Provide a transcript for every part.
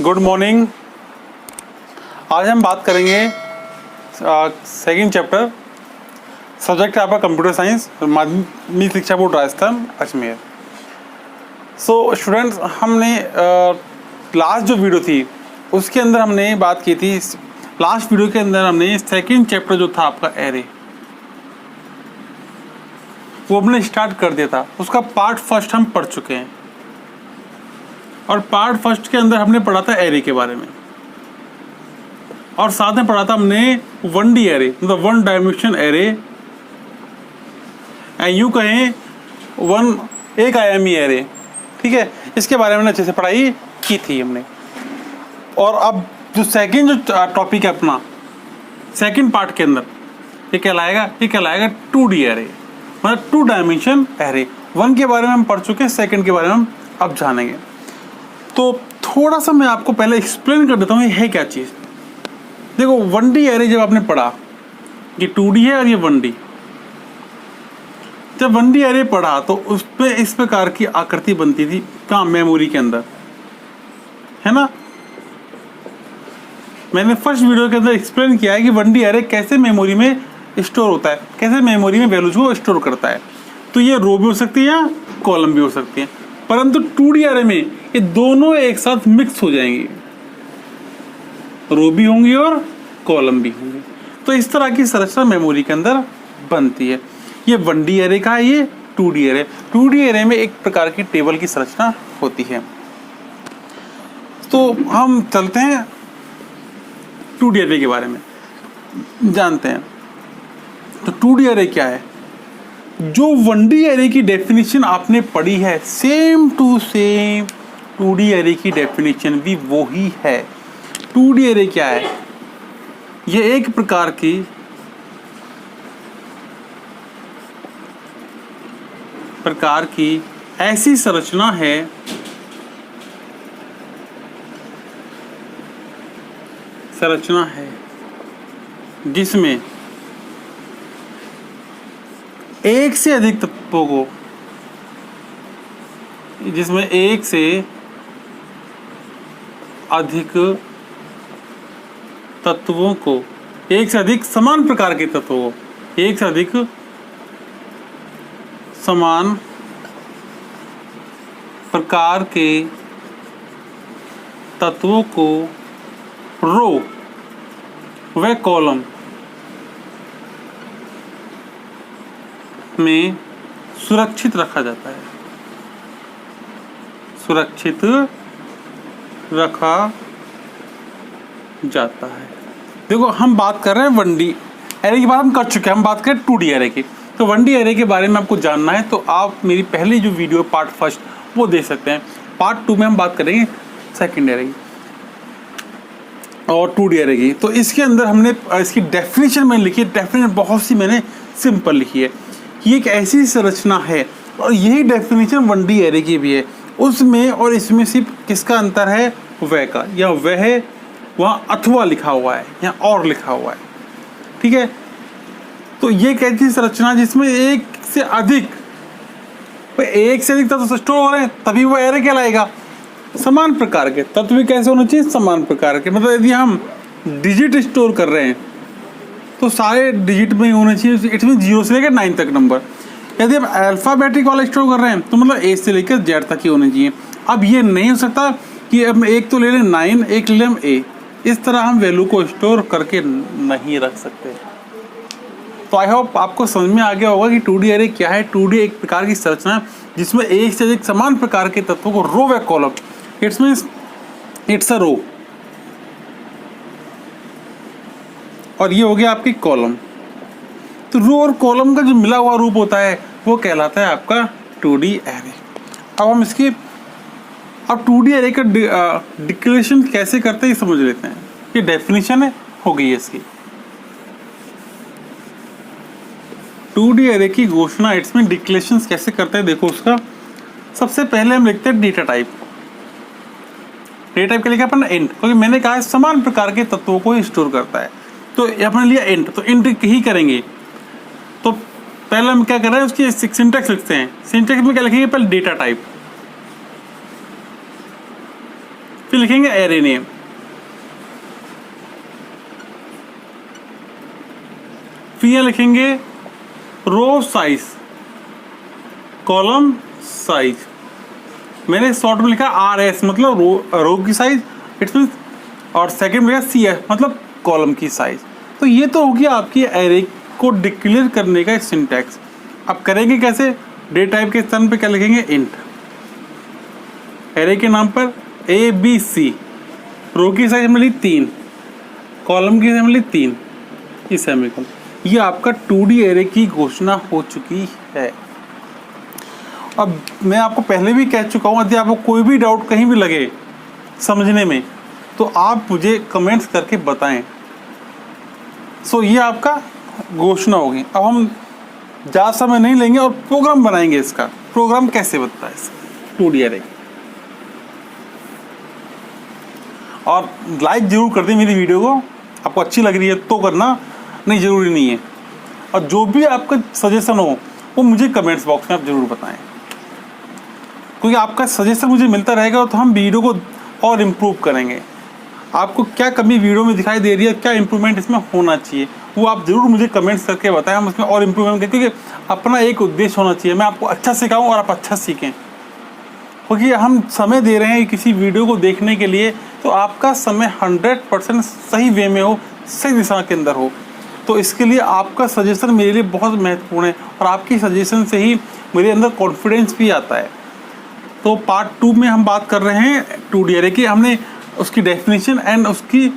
Good morning. आज हम बात करेंगे सेकंड चैप्टर, सब्जेक्ट है आपका कंप्यूटर साइंस, माध्यमिक शिक्षा board Rajasthan Ajmer. So students, हमने लास्ट जो वीडियो थी उसके अंदर हमने बात की थी। लास्ट वीडियो के अंदर हमने सेकंड चैप्टर जो था आपका एरे, वो हमने स्टार्ट कर दिया था। उसका पार्ट फर्स्ट हम पढ़ चुके हैं और पार्ट फर्स्ट के अंदर हमने पढ़ा था एरे के बारे में, और साथ में पढ़ा था हमने 1D एरे, मतलब 1 डायमेंशन एरे, यूं कहें एक आयामी एरे। ठीक है, इसके बारे में अच्छे से पढ़ाई की थी हमने। और अब जो सेकंड जो टॉपिक है अपना सेकंड पार्ट के अंदर, ये कहलाएगा 2D एरे, मतलब 2 डायमेंशन एरे। 1 के बारे में हम पढ़ चुके हैं, सेकंड के बारे में हम अब जानेंगे। तो थोड़ा सा मैं आपको पहले एक्सप्लेन कर देता हूँ ये है क्या चीज़। देखो 1D एरे जब आपने पढ़ा, ये 2D है और ये 1D। जब 1D एरे पढ़ा तो उस पर इस प्रकार की आकृति बनती थी, कहाँ, मेमोरी के अंदर, है ना। मैंने फर्स्ट वीडियो के अंदर एक्सप्लेन किया है कि 1D एरे कैसे मेमोरी में स्टोर होता है, कैसे मेमोरी में वैल्यूज को स्टोर करता है। तो ये रो भी हो सकती है या कॉलम भी हो सकती है, परंतु 2D एरे में ये दोनों एक साथ मिक्स हो जाएंगी, रो भी होंगी और कॉलम भी होंगी। तो इस तरह की संरचना मेमोरी के अंदर बनती है। ये 1D एरे का है, ये 2D एरे। 2D एरे में एक प्रकार की टेबल की संरचना होती है। तो हम चलते हैं 2D एरे के बारे में जानते हैं। तो 2D एरे क्या है? जो 1D एरे की डेफिनेशन आपने पढ़ी है, same to same 2D array की डेफिनेशन भी वो ही है। 2D एरे क्या है? ये एक प्रकार की ऐसी संरचना है जिसमें एक से अधिक तत्वों को, जिसमें एक से अधिक तत्वों को, एक से अधिक समान प्रकार के तत्वों को, एक से अधिक समान प्रकार के तत्वों को रो व कॉलम में सुरक्षित रखा जाता है, सुरक्षित रखा जाता है। देखो हम बात कर रहे हैं 1D एरे की, बात हम कर चुके हैं, हम बात करें 2D एरे की। तो 1D एरे के बारे में आपको जानना है तो आप मेरी पहली जो वीडियो पार्ट फर्स्ट वो देख सकते हैं। पार्ट 2 में हम बात करेंगे सेकंड एरे की और 2D एरे की। तो इसके अंदर हमने इसकी डेफिनेशन मैंने लिखी है, डेफिनेशन बहुत सी मैंने सिंपल लिखी है। ये एक ऐसी संरचना है और यही डेफिनेशन 1D एरे की भी है। उसमें और इसमें सिर्फ किसका अंतर है? वह का, या वह है वहाँ अथवा लिखा हुआ है या और लिखा हुआ है। ठीक है, तो ये एक ऐसी संरचना जिसमें एक से अधिक तत्व स्टोर हो रहे हैं, तभी वो एरे कहलाएगा। समान प्रकार के तत्व भी कैसे होने चाहिए? समान प्रकार के, मतलब यदि हम डिजिट स्टोर कर रहे हैं तो सारे डिजिट में होने चाहिए, इट मीन 0 से लेकर 9 तक नंबर। यदि हम अल्फ़ाबेटिक वाला स्टोर कर रहे हैं तो मतलब A से लेकर Z तक ही होने चाहिए। अब ये नहीं हो सकता कि अब एक तो ले लें 9, एक ले लें हम A, इस तरह हम वैल्यू को स्टोर करके नहीं रख सकते। तो आई होप आपको समझ में आ गया होगा कि 2D एरे क्या है। 2D एक प्रकार की संरचना जिसमें एक से अधिक समान प्रकार के तत्वों को रो व column, it's means it's a row, और ये हो गया आपकी कॉलम। तो रो और कॉलम का जो मिला हुआ रूप होता है वो कहलाता है आपका 2D एरे। अब हम इसकी 2D एरे का डिक्लेरेशन कैसे करते हैं समझ लेते हैं। ये डेफिनेशन हो गई है इसकी। 2D एरे की घोषणा, इसमें डिक्लेरेशन कैसे करते हैं देखो उसका। सबसे पहले हम लिखते हैं डेटा टाइप। डेटा टाइप के लिखा अपन इंट, क्योंकि मैंने कहा है समान प्रकार के तत्वों को स्टोर करता है, तो अपने लिया इंट, तो इंट ही करेंगे। तो पहले हम क्या कर रहे हैं, उसकी सिंटैक्स लिखते हैं। सिंटैक्स में क्या लिखेंगे? पहले डेटा टाइप, फिर लिखेंगे एरे नेम, फिर यहाँ लिखेंगे रो साइज, कॉलम साइज। मैंने शॉर्ट में लिखा RS मतलब रो की साइज, इट्स मीन, और सेकंड में CS मतलब कॉलम की साइज। तो ये तो होगी आपकी एरे को डिक्लेयर करने का सिंटैक्स। अब करेंगे कैसे? डे टाइप के स्थान पे क्या लिखेंगे? इंट। एरे के नाम पर ABC, रो की साइज मिली 3, कॉलम की साइज मिली 3, इस सेमीकोलन। ये आपका 2D एरे की घोषणा हो चुकी है। अब मैं आपको पहले भी कह चुका हूँ, यदि आपको कोई भी डाउट कहीं भी लगे समझने में तो आप मुझे कमेंट्स करके बताएं। सो ये आपका घोषणा होगी। अब हम ज़्यादा समय नहीं लेंगे और प्रोग्राम बनाएंगे। इसका प्रोग्राम कैसे बनता है 2D एरे। और लाइक जरूर कर दें मेरी वीडियो को, आपको अच्छी लग रही है तो करना, नहीं ज़रूरी नहीं है। और जो भी आपका सजेशन हो वो मुझे कमेंट्स बॉक्स में आप ज़रूर बताएं, क्योंकि आपका सजेशन मुझे मिलता रहेगा तो हम वीडियो को और इम्प्रूव करेंगे। आपको क्या कमी वीडियो में दिखाई दे रही है, क्या इम्प्रूवमेंट इसमें होना चाहिए, वो आप ज़रूर मुझे कमेंट्स करके बताएं, हम उसमें और इम्प्रूवमेंट करें। क्योंकि अपना एक उद्देश्य होना चाहिए, मैं आपको अच्छा सिखाऊं और आप अच्छा सीखें। क्योंकि हम समय दे रहे हैं किसी वीडियो को देखने के लिए, तो आपका समय 100% सही वे में हो, सही दिशा के अंदर हो। तो इसके लिए आपका सजेशन मेरे लिए बहुत महत्वपूर्ण है, और आपकी सजेशन से ही मेरे अंदर कॉन्फिडेंस भी आता है। तो पार्ट 2 में हम बात कर रहे हैं 2D एरे की। हमने उसकी डेफिनेशन एंड उसकी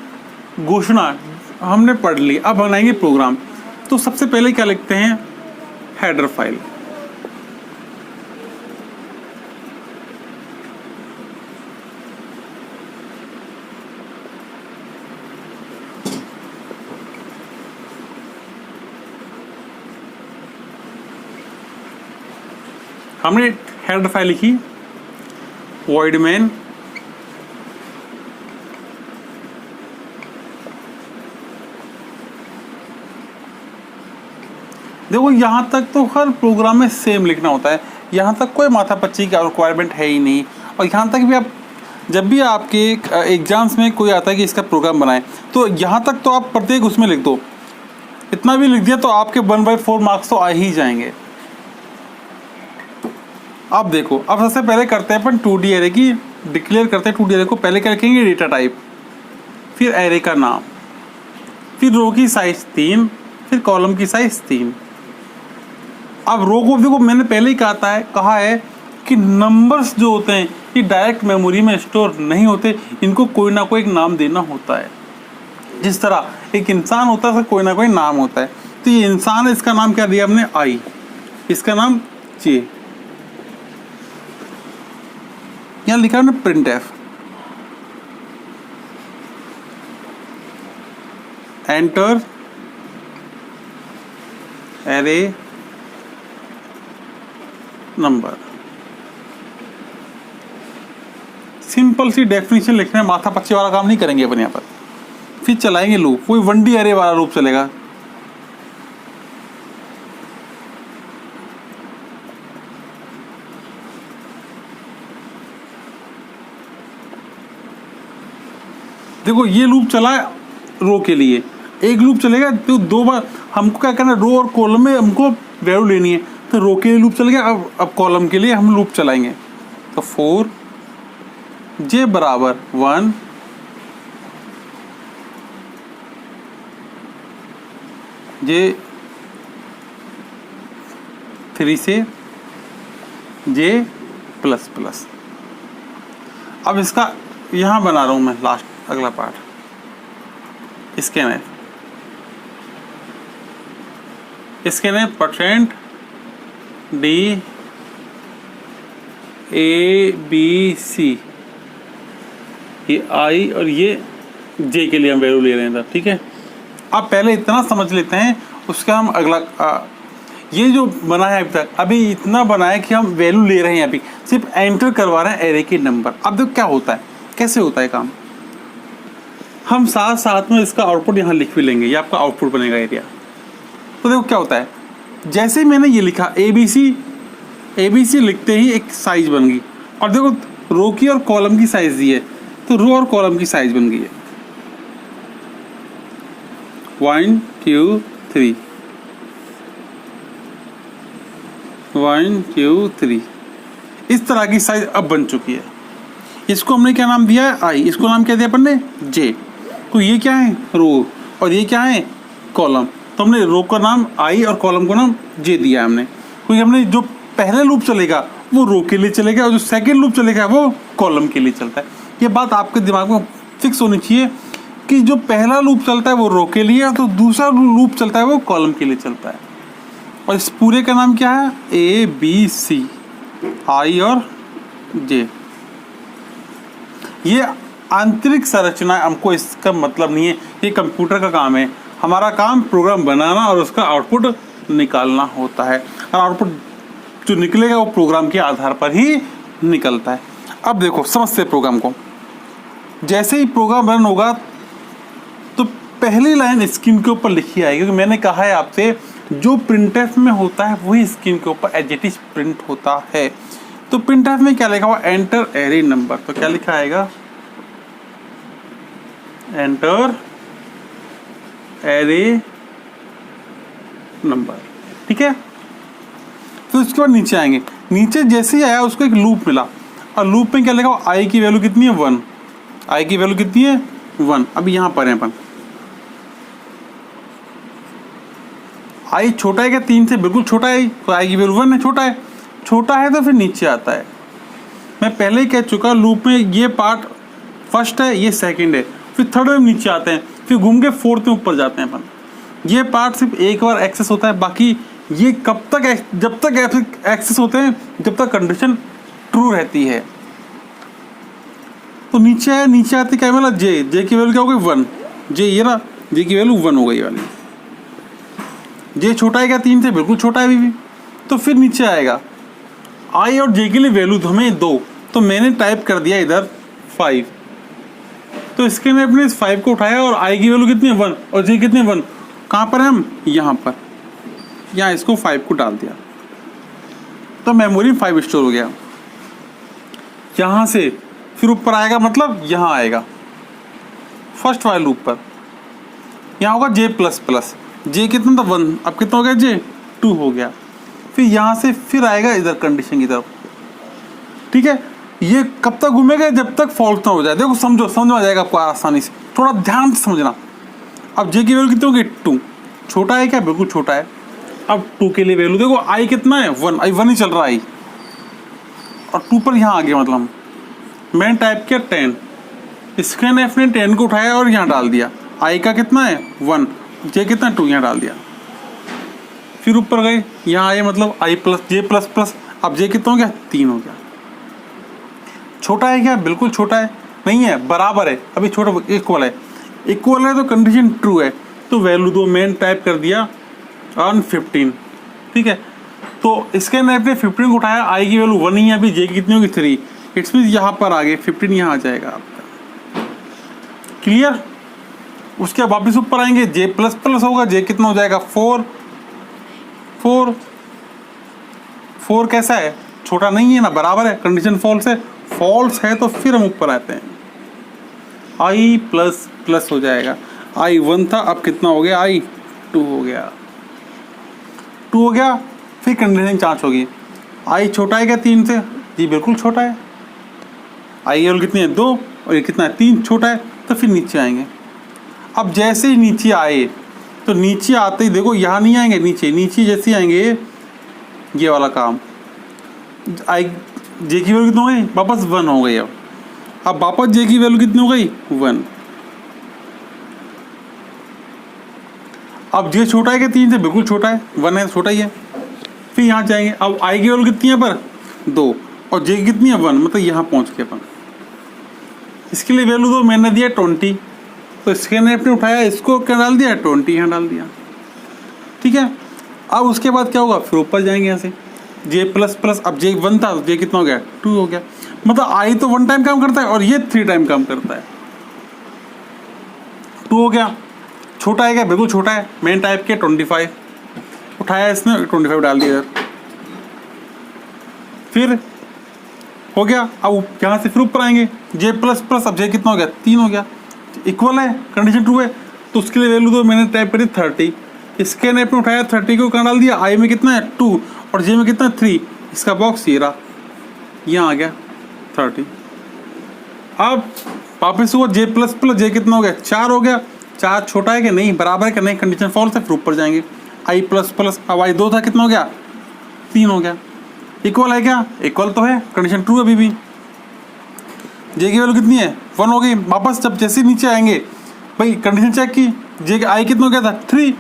घोषणा हमने पढ़ ली। अब बनाएंगे प्रोग्राम। तो सबसे पहले क्या लिखते हैं? Header file. हमने हेडर फाइल लिखी, वॉइड मैन देखो, यहाँ तक तो हर प्रोग्राम में सेम लिखना होता है, यहाँ तक कोई माथापच्ची का रिक्वायरमेंट है ही नहीं। और यहाँ तक भी आप जब भी आपके एग्जाम्स में कोई आता है कि इसका प्रोग्राम बनाएं, तो यहाँ तक तो आप प्रत्येक उसमें लिख दो। इतना भी लिख दिया तो आपके 1/4 मार्क्स तो आ ही जाएंगे। अब देखो, अब सबसे पहले करते हैं अपन 2D एरे की डिक्लेयर करते हैं 2D एरे को। पहले क्या लिखेंगे? डेटा टाइप, फिर एरे का नाम, फिर रो की साइज 3, फिर कॉलम की साइज 3। अब रो को देखो, मैंने पहले ही कहा है कि नंबर्स जो होते हैं ये डायरेक्ट मेमोरी में स्टोर नहीं होते, इनको कोई ना कोई एक नाम देना होता है। जिस तरह एक इंसान होता है, कोई ना कोई नाम होता है। तो ये इंसान है, इसका नाम क्या दिया हमने? आई। इसका नाम जे। यहाँ लिखा है print f, enter array number. Simple C definition लिखना है, माथा पच्ची वाला काम नहीं करेंगे अपन यहाँ पर। फिर चलाएंगे लूप, कोई 1D एरे वाला लूप चलेगा। देखो ये लूप चला रो के लिए, एक लूप चलेगा तो 2 बार हमको क्या करना है? रो और कॉलम में हमको वैल्यू लेनी है, तो रो के लिए लूप चल गया। अब कॉलम के लिए हम लूप चलाएंगे। तो 4 j बराबर 1, j 3 से j प्लस प्लस। अब इसका यहाँ बना रहा हूँ मैं लास्ट अगला part. Scanner % D A B C, ये I और ये J के लिए हम वैल्यू ले रहे हैं। ठीक है, अब पहले इतना समझ लेते हैं, उसका हम अगला ये जो बना है अभी इतना बना है कि हम वैल्यू ले रहे हैं, अभी सिर्फ एंटर करवा रहे हैं एरे के नंबर। अब देखो क्या होता है, कैसे होता है काम। हम साथ साथ में इसका आउटपुट यहाँ लिख भी लेंगे, ये आपका आउटपुट बनेगा एरिया। तो देखो क्या होता है, जैसे मैंने ये लिखा ABC लिखते ही एक साइज बन गई। और देखो रो की और कॉलम की साइज दी है, तो रो और कॉलम की साइज बन गई है 1 2 3 1 2 3। इस तरह की साइज अब बन चुकी है। इसको हमने क्या नाम दिया है आई, इसको नाम क्या दिया अपन ने जे। तो ये क्या है रो और ये क्या है कॉलम। तो हमने रो का नाम आई और कॉलम को नाम जे दिया हमने, क्योंकि हमने जो पहला लूप चलेगा वो रो के लिए चलेगा और जो सेकेंड लूप चलेगा वो कॉलम के लिए चलता है। ये बात आपके दिमाग में फिक्स होनी चाहिए कि जो पहला लूप चलता है वो रो के लिए और तो दूसरा लूप चलता है वो कॉलम के लिए चलता है। और इस पूरे का नाम क्या है ए बी सी, आई और जे। ये आंतरिक संरचना, हमको इसका मतलब नहीं है, ये कंप्यूटर का काम है। हमारा काम प्रोग्राम बनाना और उसका आउटपुट निकालना होता है और आउटपुट जो निकलेगा वो प्रोग्राम के आधार पर ही निकलता है। अब देखो समझते हैं प्रोग्राम को। जैसे ही प्रोग्राम रन होगा तो पहली लाइन स्क्रीन के ऊपर लिखी आएगी, क्योंकि मैंने कहा है आपसे जो प्रिंटफ में होता है वही स्क्रीन के ऊपर एज इट इज प्रिंट होता है। तो प्रिंटफ में क्या लिखा हुआ एंटर एरे नंबर, तो क्या लिखा आएगा एंटर एरे नंबर, ठीक है। तो इसके बाद नीचे आएंगे, नीचे जैसे ही आया उसको एक लूप मिला और लूप में क्या लिखा हुआ आई की वैल्यू कितनी है 1, आई की वैल्यू कितनी है 1। अब यहाँ पर है अपन आई छोटा है क्या 3 से, बिल्कुल छोटा है, तो आई की वैल्यू 1 है, छोटा है, छोटा है तो फिर नीचे आता है। मैं पहले ही कह चुका लूप में ये पार्ट फर्स्ट है, ये सेकंड है, फिर थर्ड में नीचे आते हैं, फिर घूम के फोर्थ में ऊपर जाते हैं अपन। ये पार्ट सिर्फ एक बार एक्सेस होता है, बाकी ये कब तक जब तक एक्सेस होते हैं जब तक कंडीशन ट्रू रहती है। तो नीचे है, नीचे आते क्या मिला जे, जे की वैल्यू क्या हो गई 1, जे ये ना जे की वैल्यू 1 हो गई वाली। जे छोटा है क्या 3 से, बिल्कुल छोटा है अभी भी। तो फिर नीचे आएगा आई और जे के लिए वैल्यू हमें 2, तो मैंने टाइप कर दिया इधर 5। तो इसके लिए अपने इस 5 को उठाया और आई की वैल्यू कितनी है 1 और जे कितनी है 1। कहाँ पर है हम यहाँ पर, यहाँ इसको 5 को डाल दिया तो मेमोरी 5 स्टोर हो गया। यहाँ से फिर ऊपर आएगा, मतलब यहाँ आएगा फर्स्ट वाले लूप पर, यहाँ होगा जे प्लस प्लस, जे कितना था 1, अब कितना हो गया जे 2 हो गया। फिर यहाँ से फिर आएगा इधर कंडीशन की तरफ, ठीक है। ये कब तक घूमेगा जब तक फॉल्स ना हो जाए। देखो समझ आ जाएगा आपको आसानी से, थोड़ा ध्यान से समझना। अब जे की वैल्यू कितनी होगी 2, छोटा है क्या, बिल्कुल छोटा है। अब 2 के लिए वैल्यू देखो आई कितना है 1, आई 1 ही चल रहा है आई, और 2 पर यहाँ आ गया, मतलब मैंने टाइप किया 10, स्क्रीन एफ ने 10 को उठाया और यहाँ डाल दिया। आई का कितना है 1, जे कितना 2, यहाँ डाल दिया। फिर ऊपर गए, यहाँ आए, मतलब आई प्लस जे प्लस प्लस, अब जे कितना हो गया 3 हो गया। छोटा है क्या, बिल्कुल छोटा है नहीं है, बराबर है, अभी छोटा इक्वल है, इक्वल है तो कंडीशन ट्रू है, तो वैल्यू दो, मैंने टाइप कर दिया ऑन 15, ठीक है। तो इसके अंदर अपने 15 को उठाया, आई की वैल्यू 1 ही है, अभी जे की कितनी होगी 3, इट्स मीन यहाँ पर आ गए 15 यहाँ आ जाएगा आपका, क्लियर। उसके बाद वापस ऊपर आएंगे, जे प्लस प्लस होगा, जे कितना हो जाएगा 4, 4 4 कैसा है, छोटा नहीं है ना, बराबर है, कंडीशन फॉल्स है, फॉल्स है तो फिर हम ऊपर आते हैं, आई प्लस प्लस हो जाएगा, आई 1 था, अब कितना हो गया आई 2 हो गया, 2 हो गया। फिर कंडीशन जांच होगी, आई छोटा है क्या 3 से, जी बिल्कुल छोटा है, आई वैल्यू कितनी है 2 और ये कितना है 3, छोटा है, तो फिर नीचे आएंगे। अब जैसे ही नीचे आए तो नीचे आते ही देखो यहाँ नहीं आएंगे, नीचे नीचे जैसे आएंगे ये वाला काम, आई जे की वैल्यू कितनी हो गई वापस 1 हो गई। अब वापस जे की वैल्यू कितनी हो गई 1। अब जे छोटा है कि 3 से, बिल्कुल छोटा है, 1 है, छोटा ही है। फिर यहाँ जाएंगे, अब आई की वैल्यू कितनी है पर 2 और जे की कितनी है 1, मतलब यहाँ पहुँच गए अपन। इसके लिए वैल्यू दो, मैंने दिया 20, तो इसके ने अपने उठाया, इसको क्या डाल दिया 20 यहाँ डाल दिया, ठीक है। अब उसके बाद क्या होगा, फिर ऊपर जाएंगे यहाँ से, जे प्लस प्लस, अब जे 1 था, जे कितना हो गया 2 हो गया, मतलब आई तो 1 टाइम काम करता है और ये 3 टाइम काम करता है, 2 हो गया। छोटा है क्या, बिल्कुल छोटा है, मैंने टाइप किया 25, उठाया इसने 25 डाल दिया इधर। फिर हो गया। अब यहाँ से फिर ऊपर आएंगे, जे प्लस प्लस, अब जे कितना हो गया 3 हो गया, इक्वल है, कंडीशन ट्रू है, तो उसके लिए वैल्यू दो, मैंने टाइप करी 30, इसके ने अपने उठाया 30 को कहाँ डाल दिया, आई में कितना है 2 और जे में कितना 3, इसका बॉक्स ये रहा, यहाँ आ गया 30। अब वापस हुआ जे प्लस प्लस, जे कितना हो गया 4 हो गया, 4 छोटा है कि नहीं, बराबर है कि नहीं, कंडीशन फॉल्स है, फिर ऊपर जाएंगे, आई प्लस प्लस, अब आई 2 था, कितना हो गया 3 हो गया, इक्वल है क्या, इक्वल तो है, कंडीशन ट्रू है अभी भी। जे की वैल्यू कितनी है 1 हो गई, वापस जब जैसे नीचे आएंगे भाई कंडीशन चेक की, जे आई कितना हो गया था 3,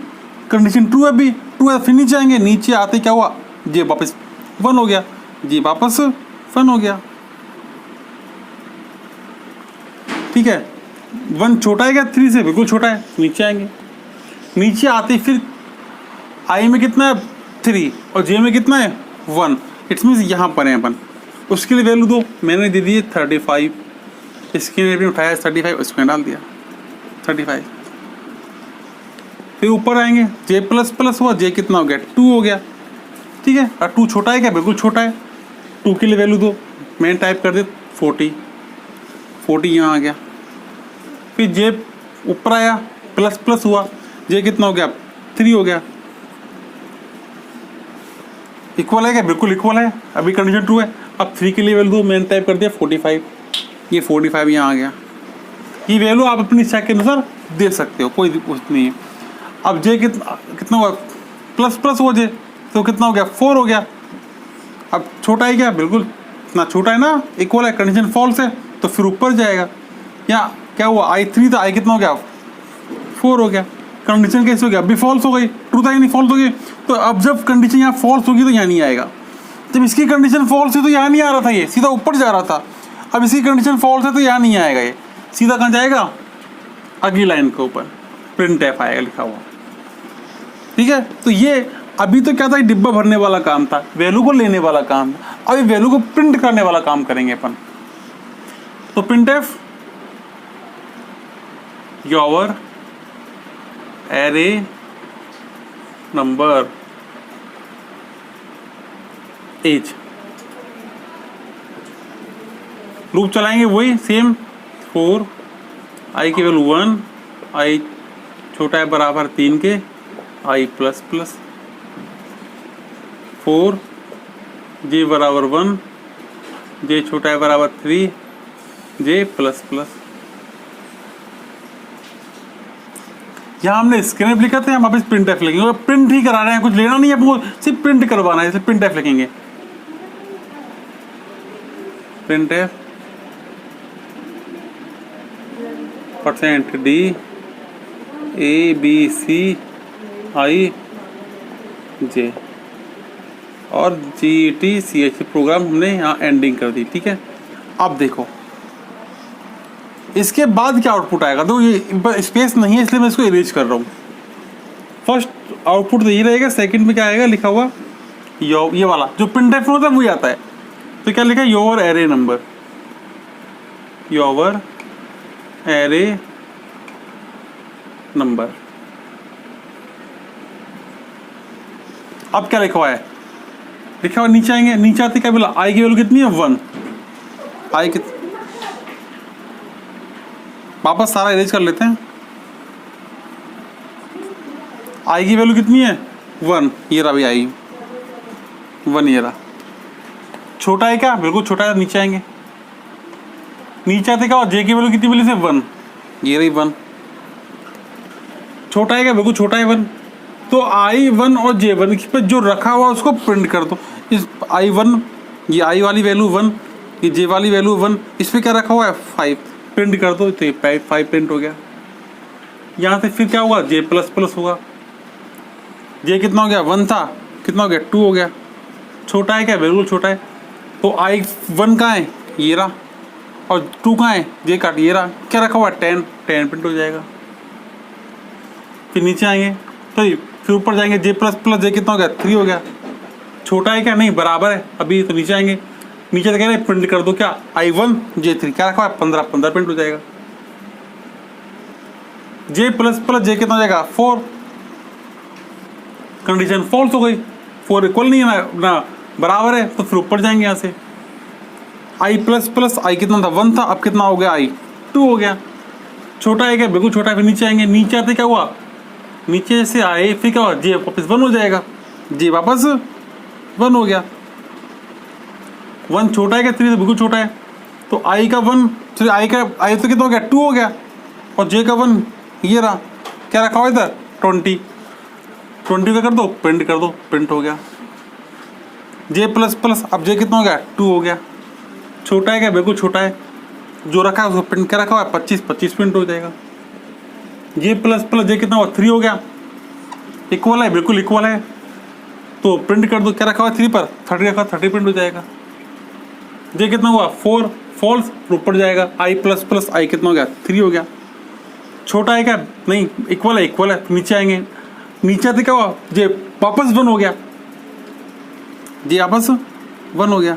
कंडीशन ट्रू है अभी, ट्रू है, फिर नीचे आएंगे, नीचे आते क्या हुआ, जे वापस 1 हो गया, जी वापस 1 हो गया, ठीक है। 1 छोटा है क्या 3 से, बिल्कुल छोटा है, नीचे आएंगे, नीचे आते फिर आई में कितना है 3 और जे में कितना है 1, इट्स मीन्स यहाँ पर है अपन, उसके लिए वैल्यू दो, मैंने दे दी 35, इसके लिए उठाया 35, उसमें डाल दिया 35, फिर ऊपर आएंगे, जे प्लस प्लस हुआ, जे कितना हो गया 2 हो गया, ठीक है, और 2 छोटा है क्या, बिल्कुल छोटा है, 2 के लिए वैल्यू दो, मैंने टाइप कर दिया 40 यहाँ आ गया, फिर जे ऊपर आया प्लस प्लस हुआ, जे कितना हो गया 3 हो गया, इक्वल है क्या, बिल्कुल इक्वल है, अभी कंडीशन ट्रू है, अब 3 के लिए वैल्यू दो, मैंने टाइप कर दिया 45, ये 45 यहाँ आ गया, ये वैल्यू आप अपनी इच्छा के अनुसार दे सकते हो, कोई दिक्कत नहीं है। अब जे कितना हुआ प्लस प्लस हुआ, जे तो कितना हो गया 4 हो गया, अब छोटा है क्या, बिल्कुल इतना छोटा है ना, इक्वल है, कंडीशन फॉल्स है, तो फिर ऊपर जाएगा, यहाँ क्या हुआ आई 3 था, आई कितना हो गया 4 हो गया, कंडीशन कैसे हो गया, अभी फॉल्स हो गई, ट्रू था ही नहीं, फॉल्स हो गई, तो अब जब कंडीशन यहाँ फॉल्स होगी तो यहाँ नहीं आएगा, जब इसकी कंडीशन फॉल्स है तो यहाँ नहीं आ रहा था, ये सीधा ऊपर जा रहा था, अब इसकी कंडीशन फॉल्स है तो यहाँ नहीं आएगा, ये सीधा कहाँ जाएगा, अगली लाइन के ऊपर प्रिंट एफ आएगा लिखा हुआ, ठीक है। तो ये अभी तो क्या था, डिब्बा भरने वाला काम था, वैल्यू को लेने वाला काम, अभी वैल्यू को प्रिंट करने वाला काम करेंगे अपन। तो print F your array number as, loop चलाएंगे वही सेम, 4 आई की वैल्यू 1, आई छोटा है बराबर 3 के, आई प्लस प्लस 4, जे बराबर 1, जे छोटा है बराबर 3, जे प्लस प्लस। यहाँ हमने स्क्रैप लिखा था, हम वापस प्रिंट एफ लिखेंगे, प्रिंट ही करा रहे हैं, कुछ लेना नहीं है आपको, सिर्फ प्रिंट करवाना है, इसलिए प्रिंट एफ लिखेंगे, print F % D ABC I J और GTCH प्रोग्राम हमने यहाँ एंडिंग कर दी, ठीक है। अब देखो इसके बाद क्या आउटपुट आएगा, तो ये स्पेस नहीं है इसलिए मैं इसको इरेज कर रहा हूँ। फर्स्ट आउटपुट तो ये रहेगा, सेकंड में क्या आएगा लिखा हुआ ये वाला जो प्रिंटफ में होता है वही आता है, तो क्या लिखा है your array number, your array number. अब क्या लिखा हुआ है, लिखा हुआ नीचे आएंगे, नीचे आते क्या बोला, आई की वैल्यू कितनी है 1, आई कितनी, वापस सारा इरेज कर लेते हैं, आई की वैल्यू कितनी है 1, ये रहा भाई आई 1, ये रहा, छोटा है क्या, बिल्कुल छोटा है, नीचे आएंगे, नीचे आते क्या, जे की वैल्यू कितनी मिली से 1, ये रही 1, छोटा है क्या, बिल्कुल छोटा है 1, तो I1 और J1 पर जो रखा हुआ उसको प्रिंट कर दो, इस I1 ये I वाली वैल्यू 1, ये J वाली वैल्यू 1, इस पर क्या रखा हुआ है 5, प्रिंट कर दो, तो ये 5 प्रिंट हो गया। यहाँ से फिर क्या होगा, J प्लस प्लस होगा, J कितना हो गया 1 था, कितना हो गया 2 हो गया, छोटा है क्या, बिल्कुल छोटा है, तो I1 कहाँ है, ये रहा, और 2 कहाँ है, J काट, ये रहा, क्या रखा हुआ 10 प्रिंट हो जाएगा। फिर नीचे आएंगे तो फिर ऊपर जाएंगे, J प्लस प्लस J कितना हो गया 3 हो गया, छोटा है क्या, नहीं बराबर है अभी, तो नीचे आएंगे, नीचे तो कह रहे प्रिंट कर दो क्या I1 J3, क्या रखा है 15 प्रिंट हो जाएगा। J प्लस प्लस J कितना हो जाएगा 4, कंडीशन फॉल्स हो गई, 4 इक्वल नहीं है ना बराबर है, तो फिर ऊपर जाएंगे यहाँ से, आई प्लस प्लस आई कितना था 1 था, अब कितना हो गया आई 2 हो गया। छोटा है क्या, बिल्कुल छोटा है। फिर नीचे आएंगे, नीचे आते क्या हुआ, नीचे से आए फिर क्या हुआ, जे वापस 1 हो जाएगा, जे वापस 1 हो गया। 1 छोटा है क्या 3 से, बिल्कुल छोटा है। तो आई का 1, फिर आई तो कितना हो गया 2 हो गया, और जे का 1 ये रहा, क्या रखा हुआ इधर 20 का कर दो, प्रिंट कर दो, प्रिंट हो गया। जे प्लस प्लस, अब जे कितना हो गया 2 हो गया। छोटा है क्या, बिल्कुल छोटा है, जो रखा है उसको प्रिंट क्या रखा हुआ है 25 प्रिंट हो जाएगा। जे प्लस प्लस जे कितना हुआ 3 हो गया, इक्वल है, बिल्कुल इक्वल है, तो प्रिंट कर दो, क्या रखा हुआ 3 पर 30 रखा, 30 प्रिंट हो जाएगा। जे कितना हुआ 4 फॉल्स, ऊपर जाएगा। आई प्लस प्लस आई कितना हो गया 3 हो गया। छोटा है क्या, नहीं इक्वल है, नीचे आएंगे, नीचे आते क्या हुआ, जे वापस 1 हो गया, जे वापस 1 हो गया।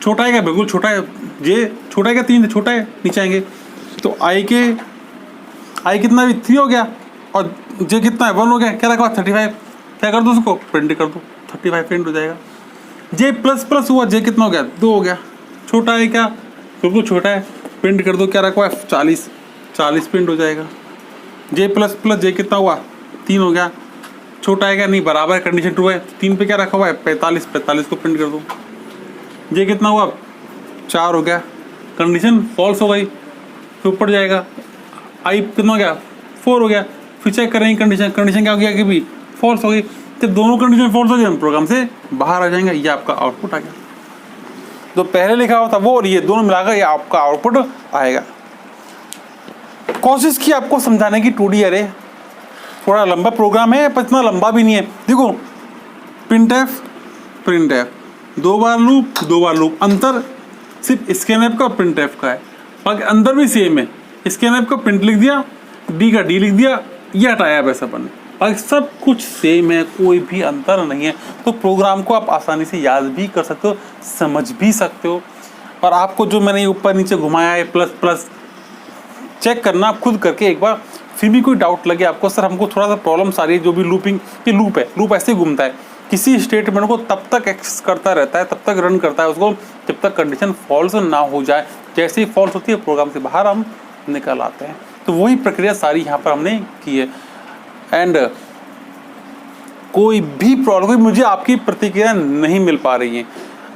छोटा है क्या, बिल्कुल छोटा है, जे छोटा है क्या 3 छोटा है, नीचे आएंगे तो आई कितना भी 3 हो गया, और जे कितना है 1 हो गया, क्या रखा 35, क्या कर दो उसको प्रिंट कर दो, 35 प्रिंट हो जाएगा। जे प्लस प्लस हुआ, जे कितना हो गया 2 हो गया। छोटा है क्या, बिल्कुल छोटा है, प्रिंट कर दो, क्या रखा है 40 प्रिंट हो जाएगा। जे प्लस प्लस जे कितना हुआ 3 हो गया। छोटा है क्या, नहीं बराबर है, कंडीशन ट्रू है, 3 पे क्या रखा हुआ है 45 को प्रिंट कर दो। जे कितना हुआ 4 हो गया, कंडीशन फॉल्स हो गई, फिर ऊपर जाएगा। आई कितना हो गया 4 हो गया, फिर चेक करेंगे कंडीशन क्या हो गया कि भी फॉल्स हो गई। जब दोनों कंडीशन फॉल्स हो गए हम प्रोग्राम से बाहर आ जाएंगे, ये आपका आउटपुट आ गया। जो पहले लिखा हुआ था वो और ये दोनों मिलाकर ये आपका आउटपुट आएगा। कोशिश की आपको समझाने की 2D अरे, थोड़ा लंबा प्रोग्राम है पर इतना लंबा भी नहीं है। देखो प्रिंट एफ 2 बार लूप, अंतर सिर्फ स्कैनएफ का और प्रिंट एफ का है, बाकी अंदर भी सेम है। स्कैनएफ का प्रिंट लिख दिया, डी का डी लिख दिया, ये हटाया वैसा बने, बाकी सब कुछ सेम है, कोई भी अंतर नहीं है। तो प्रोग्राम को आप आसानी से याद भी कर सकते हो, समझ भी सकते हो। और आपको जो मैंने ऊपर नीचे घुमाया है प्लस प्लस, चेक करना आप खुद करके एक बार। फिर भी कोई डाउट लगे आपको, सर हमको थोड़ा सा प्रॉब्लम आ रही है, जो भी लूपिंग ये लूप है, लूप ऐसे ही घूमता है, किसी स्टेटमेंट को तब तक एक्सेस करता रहता है, तब तक रन करता है उसको जब तक कंडीशन फॉल्स ना हो जाए। जैसे ही फॉल्स होती है प्रोग्राम से बाहर हम निकल आते हैं। तो वही प्रक्रिया सारी यहाँ पर हमने की है। एंड कोई भी प्रॉब्लम, कोई मुझे आपकी प्रतिक्रिया नहीं मिल पा रही है,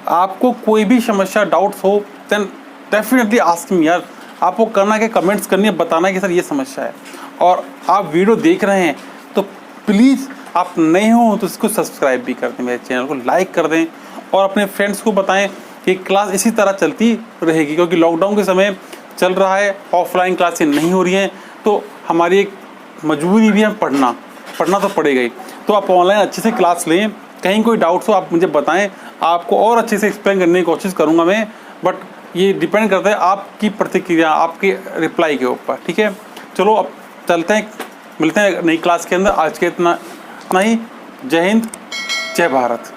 आपको कोई भी समस्या डाउट्स हो देन डेफिनेटली आस्क मी यार। आपको करना है कमेंट्स करनी है, बताना है कि सर ये समस्या है। और आप वीडियो देख रहे हैं तो प्लीज़ आप नए हो तो इसको सब्सक्राइब भी कर दें, मेरे चैनल को लाइक कर दें, और अपने फ्रेंड्स को बताएं कि क्लास इसी तरह चलती रहेगी, क्योंकि लॉकडाउन के समय चल रहा है, ऑफलाइन क्लासें नहीं हो रही हैं, तो हमारी एक मजबूरी भी है, पढ़ना तो पड़ेगा ही। तो आप ऑनलाइन अच्छे से क्लास लें, कहीं कोई डाउट्स हो आप मुझे बताएं, आपको और अच्छे से एक्सप्लेन करने की कोशिश करूँगा मैं, बट ये डिपेंड करता है आपकी प्रतिक्रिया, आपके रिप्लाई के ऊपर। ठीक है, चलो अब चलते हैं, मिलते हैं नई क्लास के अंदर। आज के इतना ही। जय हिंद, जय भारत।